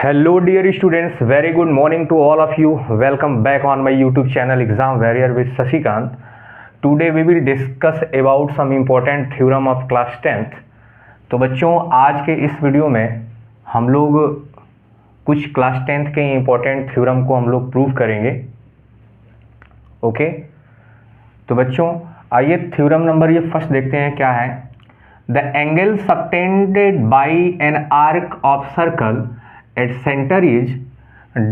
Hello dear students, very good morning to all of you. Welcome back on my YouTube channel Exam Warrior with Sasikant. Today we will discuss about some important theorem of class 10th. तो बच्चों आज के इस video में हम लोग कुछ class 10th के इम्पोर्टेंट थ्योरम को हम लोग प्रूव करेंगे. ओके तो बच्चों आइए थ्योरम नंबर ये फर्स्ट देखते हैं क्या है. The angle subtended bye an arc of circle at center is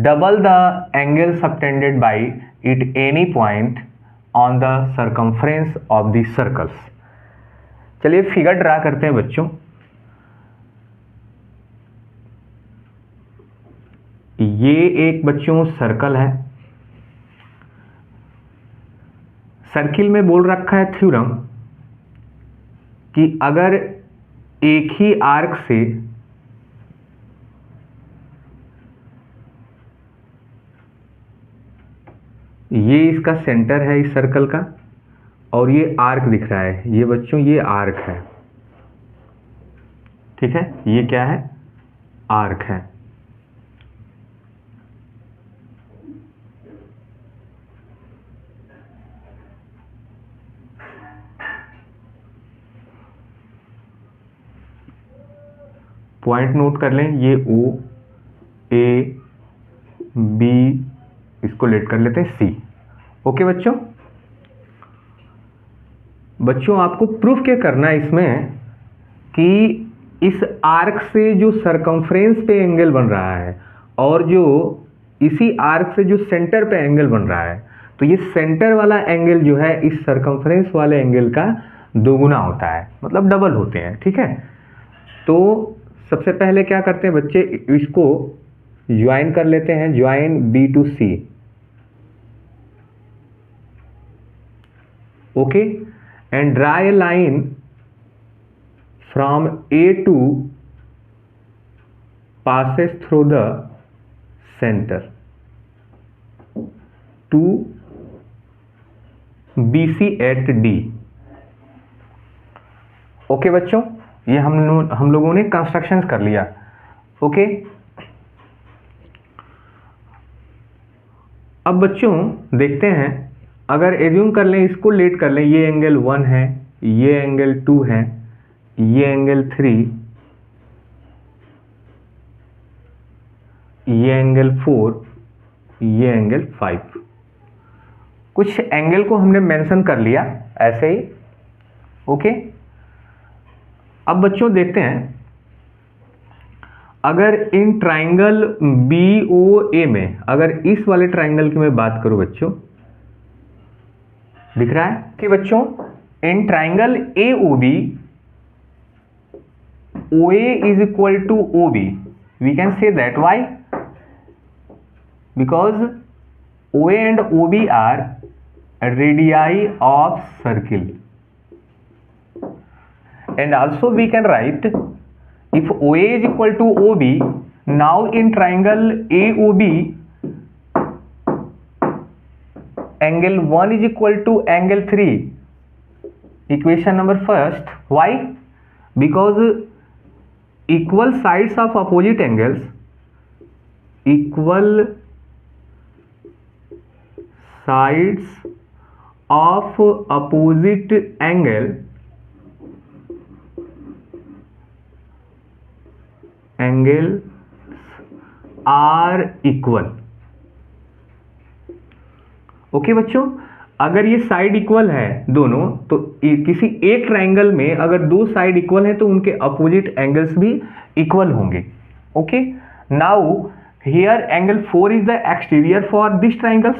double the angle subtended by it any point on the circumference of the circles. चलिए फिगर ड्रा करते हैं बच्चों. ये एक बच्चों सर्कल है. सर्किल में बोल रखा है थ्योरम कि अगर एक ही आर्क से ये इसका सेंटर है इस सर्कल का और ये आर्क दिख रहा है. ये बच्चों ये आर्क है. ठीक है ये क्या है आर्क है. पॉइंट नोट कर लें. ये O A B इसको लेट कर लेते हैं C. ओके बच्चों आपको प्रूफ क्या करना है इसमें कि इस आर्क से जो सरकमफ्रेंस पे एंगल बन रहा है और जो इसी आर्क से जो सेंटर पे एंगल बन रहा है तो ये सेंटर वाला एंगल जो है इस सरकमफ्रेंस वाले एंगल का दोगुना होता है, मतलब डबल होते हैं. ठीक है तो सबसे पहले क्या करते हैं बच्चे, इसको ज्वाइन कर लेते हैं. Join B to C. Okay and draw a line from A to passes through the center to BC at D. Okay बच्चों ये हम लोगों ने कंस्ट्रक्शंस कर लिया. ओके अब बच्चों देखते हैं, अगर एज्यूम कर लें, इसको लेट कर लें, ये एंगल 1 है, ये एंगल 2 है, ये एंगल 3, ये एंगल 4, ये एंगल 5. कुछ एंगल को हमने मेंशन कर लिया ऐसे ही. ओके अब बच्चों देखते हैं, अगर इन ट्राइंगल BOA में, अगर इस वाले ट्राइंगल की मैं बात करूं बच्चों, दिख रहा है कि बच्चों in triangle AOB OA is equal to OB. We can say that why? Because OA and OB are radii of circle, and also we can write if OA is equal to OB, now in triangle AOB angle 1 is equal to angle 3. Equation number first. Why? Because equal sides of opposite angles, equal sides of opposite angle angles are equal. Okay बच्चों अगर ये side equal है दोनों, तो किसी एक triangle में अगर दो साइड इक्वल हैं तो उनके अपोजिट एंगल्स भी इक्वल होंगे. Okay now here angle 4 is the exterior for this triangles.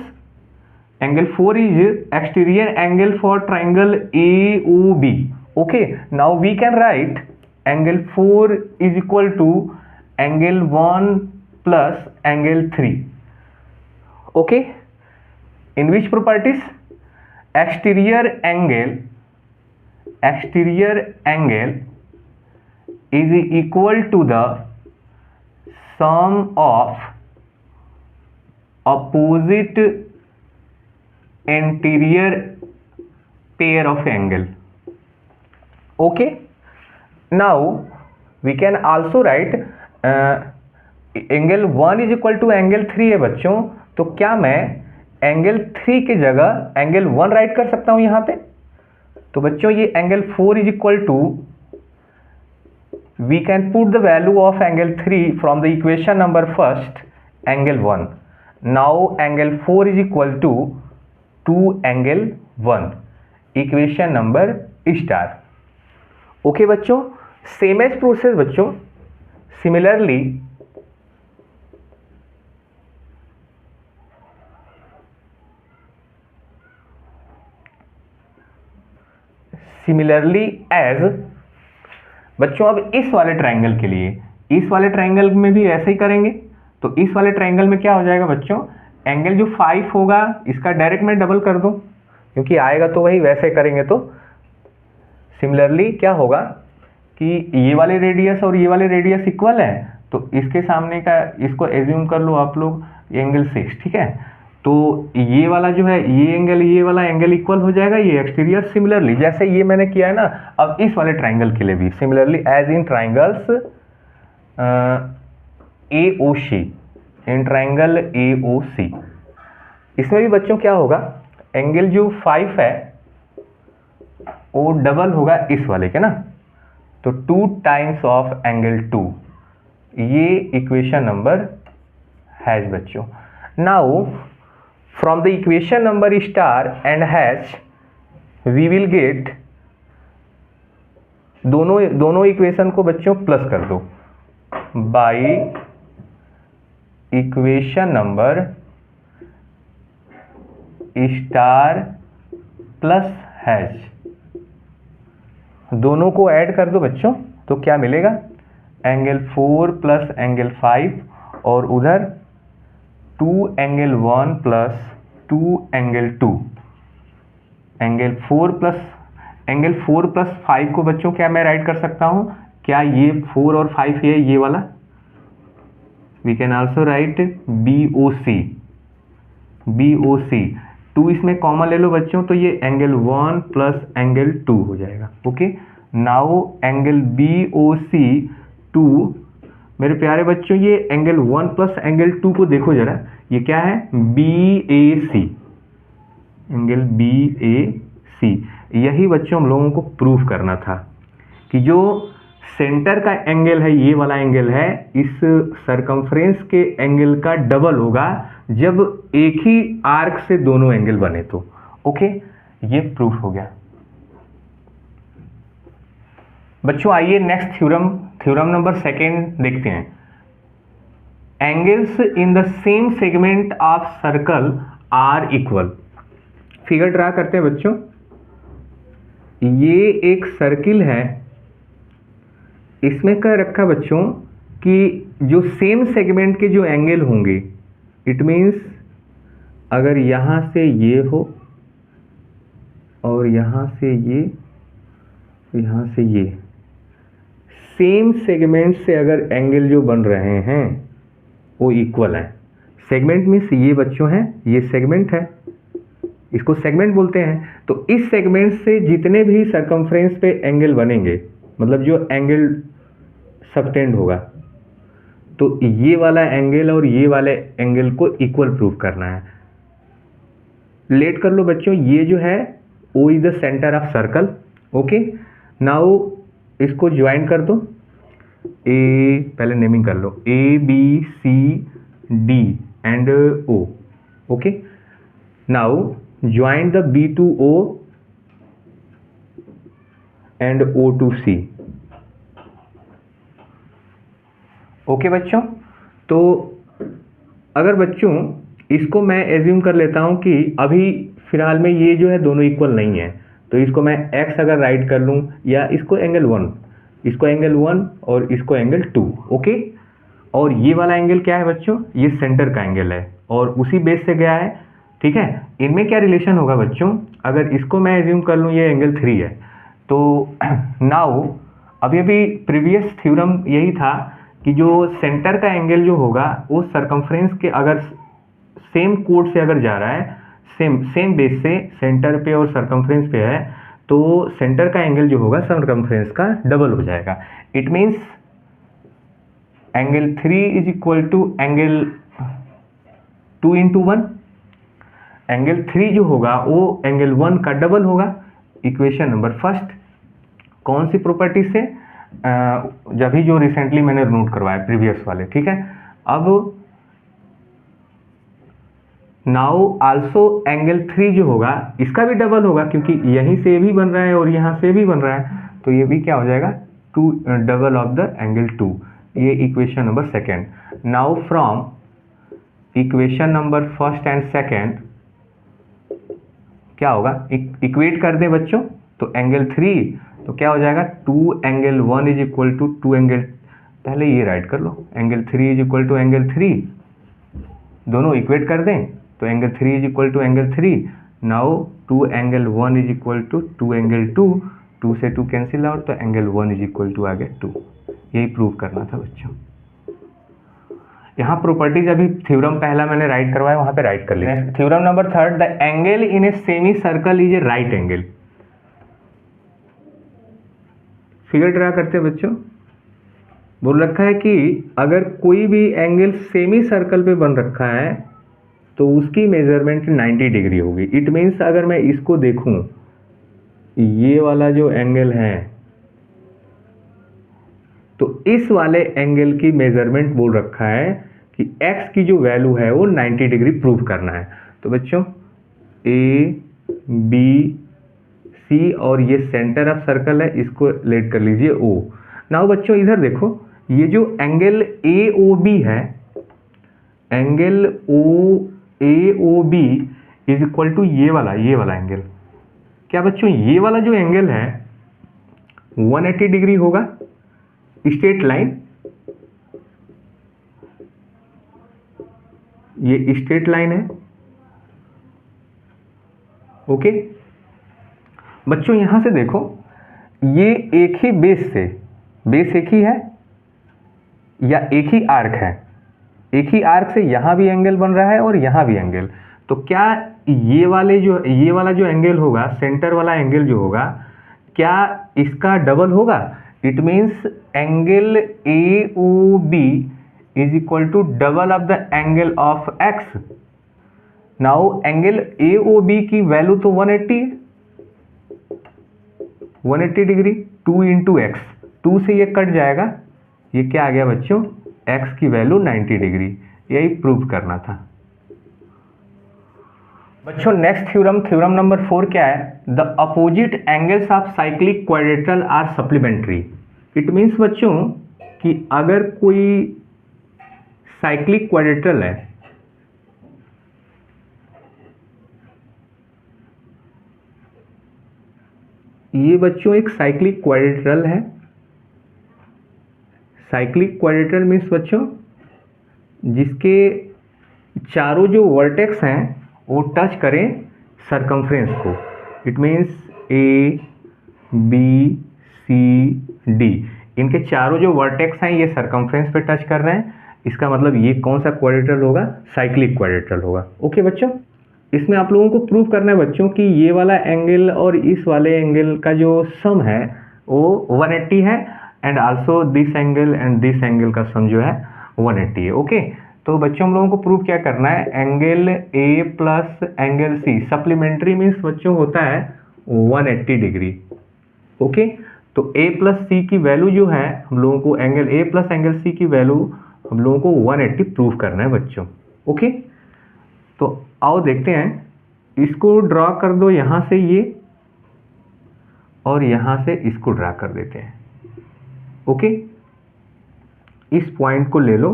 Angle 4 is exterior angle for triangle AOB. Okay now we can write angle 4 is equal to angle 1 plus angle 3. Okay in which properties? Exterior angle is equal to the sum of opposite anterior pair of angle. Okay now we can also write angle 1 is equal to angle 3 है बच्चों, तो क्या मैं angle 3 की जगह angle 1 right कर सकता हूं यहां पे? तो बच्चों ये angle 4 is equal to, we can put the value of angle 3 from the equation number first angle 1. Now angle 4 is equal to 2 angle 1, equation number star. Okay बच्चों, सेम एज प्रोसेस बच्चों. सिमिलरली एज बच्चों, अब इस वाले triangle के लिए, इस वाले ट्रायंगल में भी ऐसे ही करेंगे. तो इस वाले ट्रायंगल में क्या हो जाएगा बच्चों, एंगल जो 5 होगा इसका डायरेक्ट मैं डबल कर दूं, क्योंकि आएगा तो वही, वैसे करेंगे तो सिमिलरली क्या होगा कि ये वाले रेडियस और ये वाले रेडियस इक्वल है, तो इसके सामने का इसको एज्यूम कर लो आप लोग एंगल 6, ठीक है. तो ये वाला जो है, ये एंगल ये वाला एंगल इक्वल हो जाएगा, ये एक्सटीरियर. सिमिलरली जैसे ये मैंने किया है ना, अब इस वाले ट्राइंगल के लिए भी similarly as in triangles AOC, in triangle AOC, इसमें भी बच्चों क्या होगा, एंगल जो 5 है वो डबल होगा इस वाले के ना, तो 2 टाइम्स ऑफ एंगल 2. ये इक्वेशन नंबर हैश बच्चों. Now from the equation number star and hash we will get, दोनों इक्वेशन को बच्चों प्लस कर दो by equation number star plus hash. दोनों को ऐड कर दो बच्चों, तो क्या मिलेगा, एंगल 4 प्लस एंगल 5 और उधर 2 angle 1 plus 2 angle 2. Angle 4 plus 5 को बच्चों क्या मैं राइट कर सकता हूं, क्या ये 4 और 5 ये वाला, we can also write BOC. 2 इसमें कॉमन ले लो बच्चों, तो ये एंगल 1 प्लस एंगल 2 हो जाएगा. ओके, नाउ एंगल BOC 2, मेरे प्यारे बच्चों ये एंगल 1 प्लस एंगल 2 को देखो जरा, ये क्या है, BAC, एंगल BAC. यही बच्चों हम लोगों को प्रूफ करना था कि जो सेंटर का एंगल है, ये वाला एंगल है, इस सरकमफ्रेंस के एंगल का डबल होगा जब एक ही आर्क से दोनों एंगल बने तो. ओके, ये प्रूफ हो गया बच्चों. आइए नेक्स्ट थ्योरम नंबर 2 देखते हैं. Angles in the same segment of circle are equal. Figure draw करते हैं बच्चों. ये एक सर्किल है, इसमें कह रखा बच्चों कि जो सेम सेगमेंट के जो एंगल होंगे, इट मीन्स अगर यहां से ये हो और यहां से ये, यहां से ये, सेम सेगमेंट से अगर एंगल जो बन रहे हैं वो इक्वल है. सेगमेंट मीन्स ये बच्चों है, ये सेगमेंट है, इसको सेगमेंट बोलते हैं. तो इस सेगमेंट से जितने भी सरकमफ्रेंस पे एंगल बनेंगे, मतलब जो एंगल सबटेंड होगा, तो ये वाला एंगल और ये वाले एंगल को इक्वल प्रूफ करना है. लेट कर लो बच्चों, ये जो है O is the centre of circle. Okay, now इसको ज्वाइन कर दो. पहले नेमिंग कर लो, ABCD and O. Okay, now join the B to O and O to C. Okay बच्चों, तो अगर बच्चों इसको मैं एज्यूम कर लेता हूं कि अभी फिलहाल में ये जो है दोनों इक्वल नहीं है, तो इसको मैं x अगर राइट कर लूं, या इसको एंगल 1, इसको एंगल 1 और इसको एंगल 2. ओके, और ये वाला एंगल क्या है बच्चों, ये सेंटर का एंगल है और उसी बेस से गया है. ठीक है, इनमें क्या रिलेशन होगा बच्चों, अगर इसको मैं एज्यूम कर लूं ये एंगल 3 है, तो नाउ अभी प्रीवियस थ्योरम यही था कि जो सेंटर का एंगल जो होगा वो सरकमफ्रेंस के अगर सेम कोड से अगर जा रहा है, सेम बेस से सेंटर पे और सरकमफ्रेंस पे है, तो सेंटर का एंगल जो होगा सरकमफ्रेंस का डबल हो जाएगा. It means angle 3 is equal to angle 2 into 1। एंगल 3 जो होगा वो एंगल 1 का डबल होगा। इक्वेशन नंबर फर्स्ट कौन सी प्रॉपर्टी से, जब ही जो रिसेंटली मैंने नोट करवाया प्रीवियस वाले, ठीक है। अब नाउ आल्सो एंगल 3 जो होगा इसका भी डबल होगा, क्योंकि यहीं से भी बन रहा है और यहाँ से भी बन रहा है, तो ये भी क्या हो जाएगा, 2 डबल ऑफ द एंगल 2। ये equation number second. Now from equation number first and second क्या होगा, इक्वेट कर दें बच्चों, तो एंगल 3 तो क्या हो जाएगा, 2 angle 1 is equal to 2 angle, पहले ये राइट कर लो, angle 3 is equal to angle 3, दोनों इक्वेट कर दें तो angle 3 is equal to angle 3। Now 2 angle 1 is equal to 2 angle 2, 2 से 2 कैंसिल आउट, तो एंगल 1 इज इक्वल टू आ गया 2। यही प्रूव करना था बच्चों। यहाँ प्रॉपर्टीज अभी थ्योरम पहला मैंने राइट करवाया, वहां पे राइट कर लिया। Theorem number third, the angle in a semi circle is a right angle. Figure draw करते हैं बच्चों। बोल रखा है कि अगर कोई भी एंगल सेमी सर्कल पे बन रखा है तो उसकी मेजरमेंट 90 डिग्री होगी। इट मीन्स अगर मैं इसको देखूं, ये वाला जो एंगल है, तो इस वाले एंगल की मेजरमेंट बोल रखा है कि x की जो वैल्यू है वो 90 डिग्री प्रूव करना है। तो बच्चों ए बी सी और ये सेंटर ऑफ सर्कल है, इसको लेट कर लीजिए O। नाउ बच्चों इधर देखो, ये जो एंगल AOB है, angle AOB is equal to ये वाला एंगल। क्या बच्चों ये वाला जो एंगल है 180 डिग्री होगा, स्ट्रेट लाइन, ये स्ट्रेट लाइन है। ओके बच्चों यहां से देखो, ये एक ही बेस एक ही है या एक ही आर्क है, एक ही आर्क से यहां भी एंगल बन रहा है और यहां भी एंगल, तो क्या ये वाला जो एंगल होगा, सेंटर वाला एंगल जो होगा, क्या इसका डबल होगा? It means angle AOB is equal to double of the angle of x। Now angle AOB की वैल्यू तो 180 है, 180 डिग्री, 2 इंटू एक्स, 2 से ये कट जाएगा, ये क्या आ गया बच्चों, x की वैल्यू 90 डिग्री। यही प्रूव करना था बच्चों। नेक्स्ट थ्योरम नंबर 4 क्या है, the opposite angles of cyclic quadrilateral are supplementary. It means बच्चों कि अगर कोई साइक्लिक क्वाड्रेटरल है, ये बच्चों एक साइक्लिक क्वाड्रेटरल है। साइक्लिक क्वाड्रेटरल मीन्स बच्चों जिसके चारों जो वर्टेक्स हैं वो टच करें सरकमफ्रेंस को। It means A B C D, इनके चारों जो वर्टेक्स हैं ये सरकमफ्रेंस पे टच कर रहे हैं, इसका मतलब ये कौन सा क्वाड्रेटरल होगा, साइक्लिक क्वाड्रेटरल होगा। ओके बच्चों, इसमें आप लोगों को प्रूव करना है बच्चों कि ये वाला एंगल और इस वाले एंगल का जो सम है वो 180 है, and also this angle and this angle का सम जो है 180 है। ओके तो बच्चों हम लोगों को प्रूव क्या करना है, angle A plus angle C supplementary means बच्चों होता है 180 डिग्री। ओके तो A प्लस C की वैल्यू जो है हम लोगों को, angle A plus angle C की वैल्यू हम लोगों को 180 प्रूव करना है बच्चों। ओके तो आओ देखते हैं, इसको ड्रॉ कर दो यहां से ये, और यहां से इसको ड्रॉ कर देते हैं। ओके इस पॉइंट को ले लो,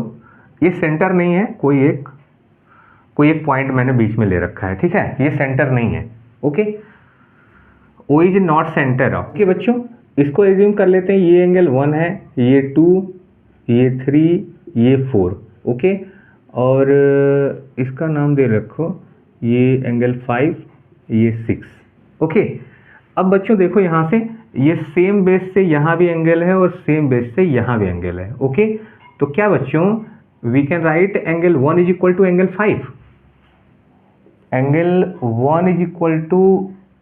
ये सेंटर नहीं है, कोई एक पॉइंट मैंने बीच में ले रखा है, ठीक है, ये सेंटर नहीं है। Okay O is not centre of. Okay बच्चों इसको एज्यूम कर लेते हैं, ये एंगल 1 है, ये 2, ये 3, ये 4। ओके और इसका नाम दे रखो, ये एंगल 5, ये 6। ओके अब बच्चों देखो यहाँ से, ये सेम बेस से यहाँ भी एंगल है और सेम बेस से यहाँ भी एंगल है। ओके तो क्या बच्चों, we can write angle 1 is equal to angle 5, angle 1 is equal to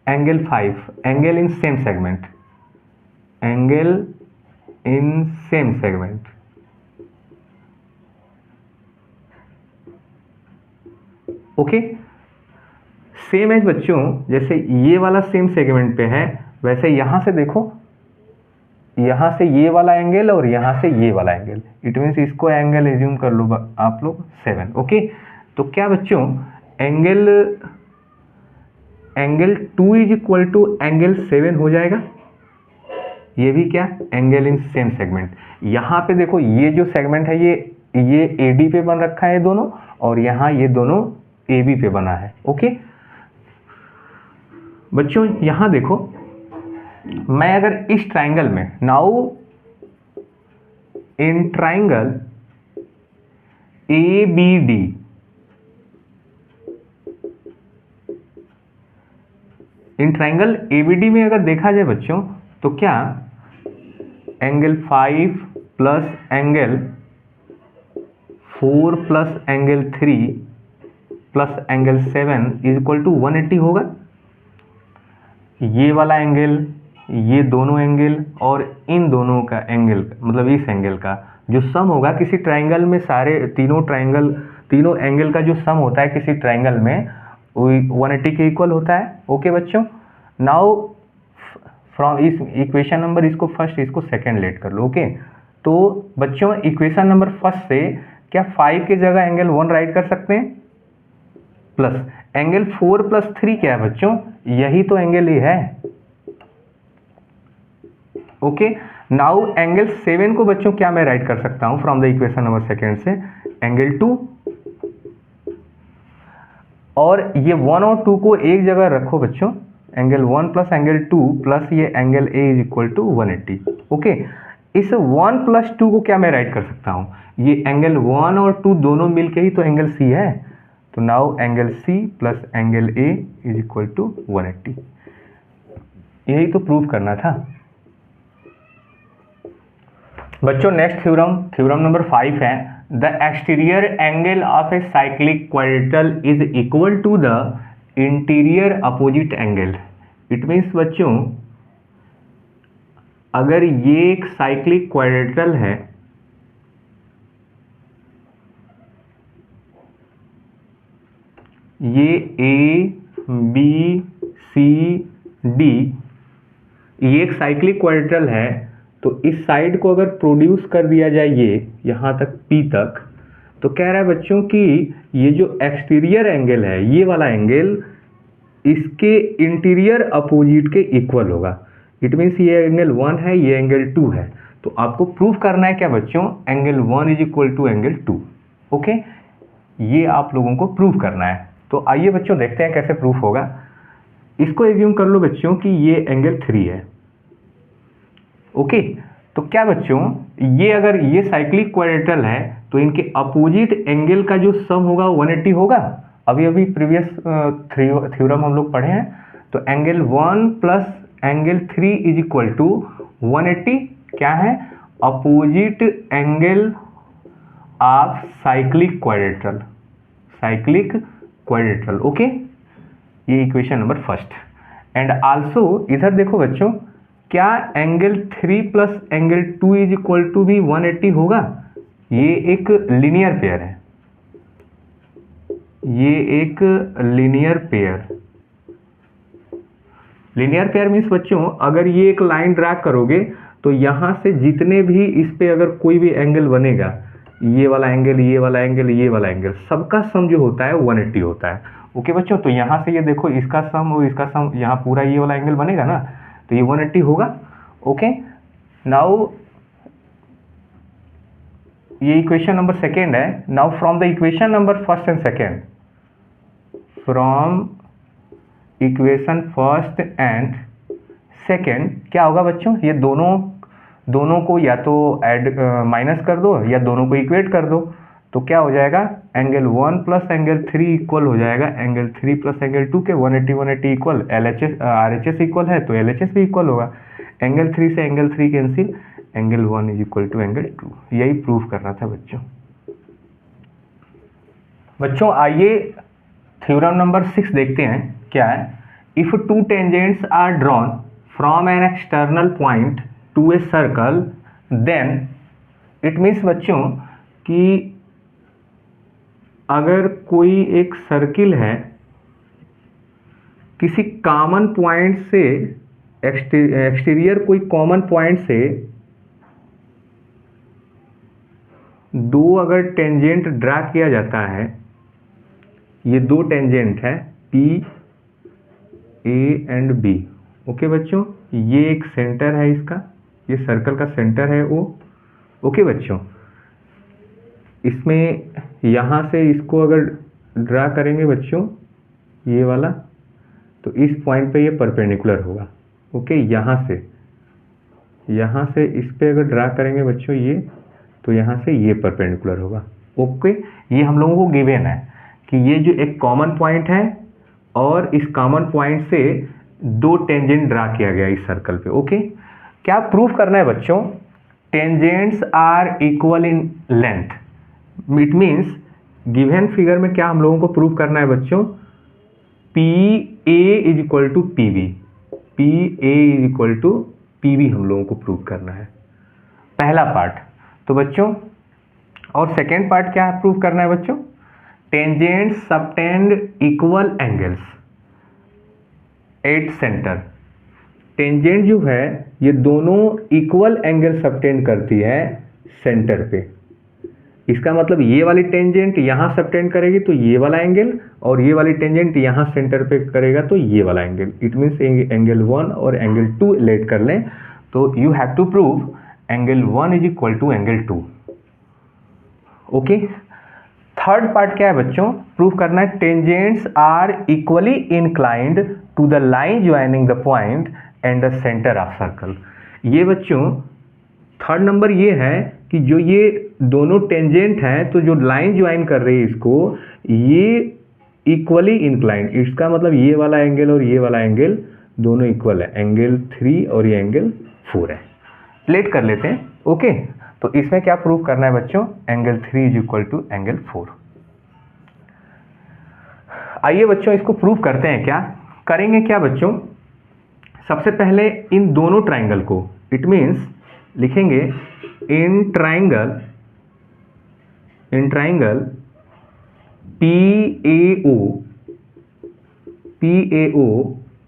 angle 5, angle in same segment, angle in same segment. Okay, same as बच्चों जैसे ये वाला सेम सेगमेंट पे है, वैसे यहाँ से देखो, यहाँ से ये वाला एंगल और यहाँ से ये वाला एंगल, इट मीन्स इसको एंगल एज्यूम कर लो आप लोग 7। ओके, तो क्या बच्चों angle 2 is equal to angle 7 हो जाएगा। ये भी क्या, एंगल इन सेम सेगमेंट। यहाँ पे देखो ये जो सेगमेंट है ये AD पे बन रखा है दोनों, और यहाँ ये दोनों AB पे बना है। ओके बच्चों, यहाँ देखो मैं अगर इस ट्राइंगल में, now in triangle ABD, in triangle ABD में अगर देखा जाए बच्चों, तो क्या angle 5 plus angle 4 plus angle 3 plus angle 7 is equal to 180 होगा। ये वाला एंगल, ये दोनों एंगल और इन दोनों का एंगल, मतलब इस एंगल का जो सम होगा किसी ट्राइंगल में, सारे तीनों एंगल का जो सम होता है किसी ट्राइंगल में, वो 180 के इक्वल होता है। ओके बच्चों, नाउ फ्रॉम इस इक्वेशन नंबर, इसको फर्स्ट इसको सेकंड लेट कर लो। ओके, तो बच्चों इक्वेशन नंबर फर्स्ट से क्या 5 की जगह एंगल 1 राइट कर सकते हैं, प्लस एंगल 4 प्लस 3 क्या है बच्चों, यही तो एंगल ये है। ओके, नाउ एंगल 7 को बच्चों क्या मैं राइट कर सकता हूं from the equation number second से, एंगल 2, और ये 1 और 2 को एक जगह रखो बच्चों, एंगल 1 प्लस एंगल 2 प्लस ये angle A is equal to 180। Okay, इस 1 प्लस 2 को क्या मैं राइट कर सकता हूं, ये एंगल 1 और 2 दोनों मिलके ही तो एंगल C है, तो now angle C plus angle A is equal to 180। यही तो प्रूव करना था बच्चों। नेक्स्ट थ्योरम नंबर 5 है, the exterior angle of a cyclic quadrilateral is equal to the interior opposite angle. It means बच्चों अगर ये एक साइक्लिक क्वाड्रेटल है, ये A B C D, ये एक साइक्लिक क्वाड्रेटल है, तो इस साइड को अगर प्रोड्यूस कर दिया जाए ये यहाँ तक P तक, तो कह रहा है बच्चों कि ये जो एक्सटीरियर एंगल है, ये वाला एंगल इसके इंटीरियर अपोजिट के इक्वल होगा। इट मीन्स ये एंगल 1 है, ये एंगल 2 है, तो आपको प्रूव करना है क्या बच्चों, angle 1 is equal to angle 2। Okay, ये आप लोगों को प्रूव करना है। तो आइए बच्चों देखते हैं कैसे प्रूफ होगा। इसको एज्यूम कर लो बच्चों कि ये एंगल 3 है। ओके, तो क्या बच्चों ये अगर ये साइक्लिक क्वाड्रेटल है, तो इनके अपोजिट एंगल का जो सम होगा 180 होगा। अभी प्रीवियस थ्योरम हम लोग पढ़े हैं, तो angle 1 plus angle 3 is equal to 180 क्या है, opposite angle of cyclic quadrilateral. Okay, ये equation number first. And also इधर देखो बच्चों, क्या angle 3 plus angle 2 is equal to भी 180 होगा। ये एक लीनियर पेयर है, ये एक लीनियर पेयर मीन्स बच्चों अगर ये एक लाइन ड्रा करोगे, तो यहां से जितने भी इस पे अगर कोई भी एंगल बनेगा, ये वाला एंगल, ये वाला एंगल, ये वाला एंगल, सबका सम जो होता है 180 होता है। ओके बच्चों, तो यहां से ये देखो इसका सम और इसका सम, यहाँ पूरा ये वाला एंगल बनेगा ना, तो ये 180 होगा। ओके, नाउ ये इक्वेशन नंबर सेकेंड है। Now from the equation number first and second, from equation first and second क्या होगा बच्चों, ये दोनों को या तो ऐड माइनस कर दो या दोनों को इक्वेट कर दो, तो क्या हो जाएगा, एंगल 1 प्लस एंगल 3 इक्वल हो जाएगा एंगल 3 प्लस एंगल 2 के। 180 इक्वल RHS इक्वल है तो LHS भी इक्वल होगा। एंगल 3 से एंगल 3 कैंसिल, एंगल 1 इज इक्वल टू एंगल 2। यही प्रूफ करना था बच्चों। आइए थ्योरम नंबर 6 देखते हैं क्या है। If two tangents are drawn from an external point to a circle, then it means बच्चों कि अगर कोई एक सर्किल है किसी कॉमन पॉइंट से एक्सटीरियर कोई कॉमन पॉइंट से दो अगर टेंजेंट ड्रा किया जाता है, ये दो टेंजेंट है P A and B। Okay बच्चों, ये एक सेंटर है इसका, ये सर्कल का सेंटर है O। ओके बच्चों, इसमें यहाँ से इसको अगर ड्रा करेंगे बच्चों ये वाला, तो इस पॉइंट पे ये परपेंडिकुलर होगा। ओके, यहाँ से इस पे अगर ड्रा करेंगे बच्चों ये, तो यहाँ से ये परपेंडिकुलर होगा। ओके, ये हम लोगों को गिवन है कि ये जो एक कॉमन पॉइंट है और इस कॉमन पॉइंट से दो टेंजेंट ड्रा किया गया इस सर्कल पे। ओके, क्या प्रूफ करना है बच्चों? Tangents are equal in length. It means given figure में क्या हम लोगों को प्रूफ करना है बच्चों? P A is equal to P B, P A is equal to P B हम लोगों को प्रूफ करना है, पहला पार्ट। तो बच्चों, और सेकेंड पार्ट क्या प्रूफ करना है बच्चों? Tangents subtend equal angles at centre. Tangent जो है ये दोनों इक्वल एंगल सबटेंड करती है सेंटर पे। इसका मतलब ये वाली टेंजेंट यहाँ सबटेंड करेगी तो ये वाला एंगल, और ये वाली टेंजेंट यहाँ सेंटर पे करेगा तो ये वाला एंगल। इट मीन्स एंगल 1 और एंगल 2 लेट कर लें तो you have to prove angle 1 is equal to angle 2। Okay, third part क्या है बच्चों? प्रूव करना है tangents are equally inclined to the line joining the point and the centre of circle. ये बच्चों थर्ड नंबर ये है कि जो ये दोनों टेंजेंट हैं, तो जो लाइन ज्वाइन कर रही है इसको, ये इक्वली इंक्लाइंड। इसका मतलब ये वाला एंगल और ये वाला एंगल दोनों इक्वल है, एंगल 3 और ये एंगल 4 है। प्लेट कर लेते हैं। ओके, तो इसमें क्या प्रूव करना है बच्चों? Angle 3 is equal to angle 4। आइए बच्चों इसको प्रूव करते हैं। क्या करेंगे क्या बच्चों? सबसे पहले इन दोनों ट्राइंगल को, इट मीन्स लिखेंगे in triangle PAO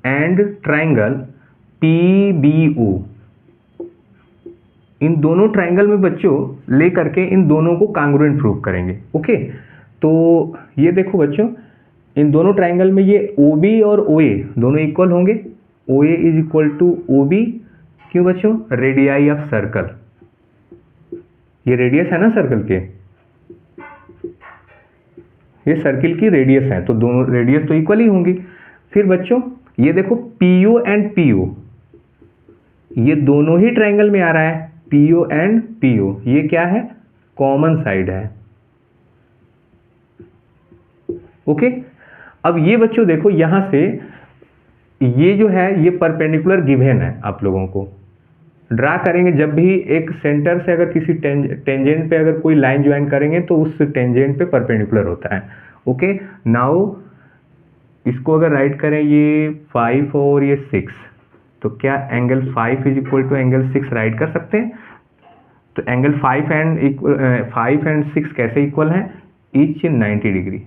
and triangle PBO। इन दोनों ट्राइंगल में बच्चों लेकर के इन दोनों को कांग्रुएंट प्रूव करेंगे। ओके, तो ये देखो बच्चों, इन दोनों ट्राइंगल में ये OB और OA दोनों इक्वल होंगे। OA is equal to OB। क्यों बच्चों? रेडियाई ऑफ सर्कल, ये रेडियस है ना सर्कल के, ये सर्किल की रेडियस है, तो दोनों रेडियस तो इक्वल ही होंगी। फिर बच्चों ये देखो PO एंड PO, ये दोनों ही ट्राइंगल में आ रहा है। PO एंड PO ये क्या है? कॉमन साइड है। ओके, अब ये बच्चों देखो यहां से ये जो है ये परपेंडिकुलर गिवन है। आप लोगों को ड्रा करेंगे जब भी एक सेंटर से अगर किसी टेंजेंट पे अगर कोई लाइन ज्वाइन करेंगे तो उस टेंजेंट पे परपेंडिकुलर होता है। ओके, नाउ इसको अगर राइट करें ये 5 और ये 6, तो क्या angle 5 is equal to angle 6 write कर सकते हैं? तो एंगल 5 एंड 6 कैसे इक्वल हैं? Each 90 degree.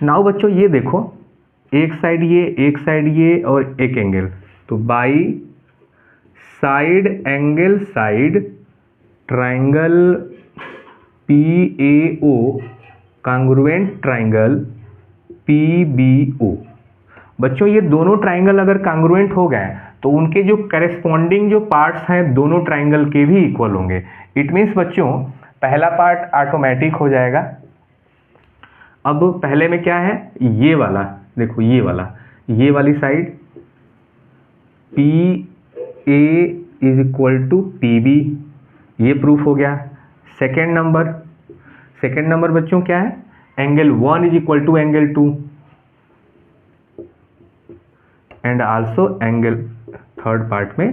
नाउ बच्चों ये देखो, एक साइड ये और एक एंगल, तो by side angle side triangle PAO congruent triangle PBO। बच्चों ये दोनों ट्राइंगल अगर कांग्रुएंट हो गए तो उनके जो करेस्पॉन्डिंग जो पार्ट्स हैं दोनों ट्राइंगल के भी इक्वल होंगे। इट मीन्स बच्चों पहला पार्ट ऑटोमेटिक हो जाएगा। अब पहले में क्या है? ये वाला देखो, ये वाली side PA is equal to PB, ये प्रूफ हो गया। सेकेंड नंबर बच्चों क्या है? Angle 1 is equal to angle 2 and also angle third part में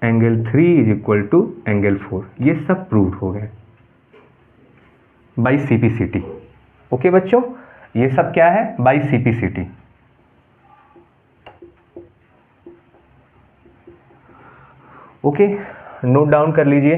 angle 3 is equal to angle 4। ये सब प्रूव हो गए बाई CPCT। ओके बच्चों, ये सब क्या है? By CPCT। Okay, note down कर लीजिए।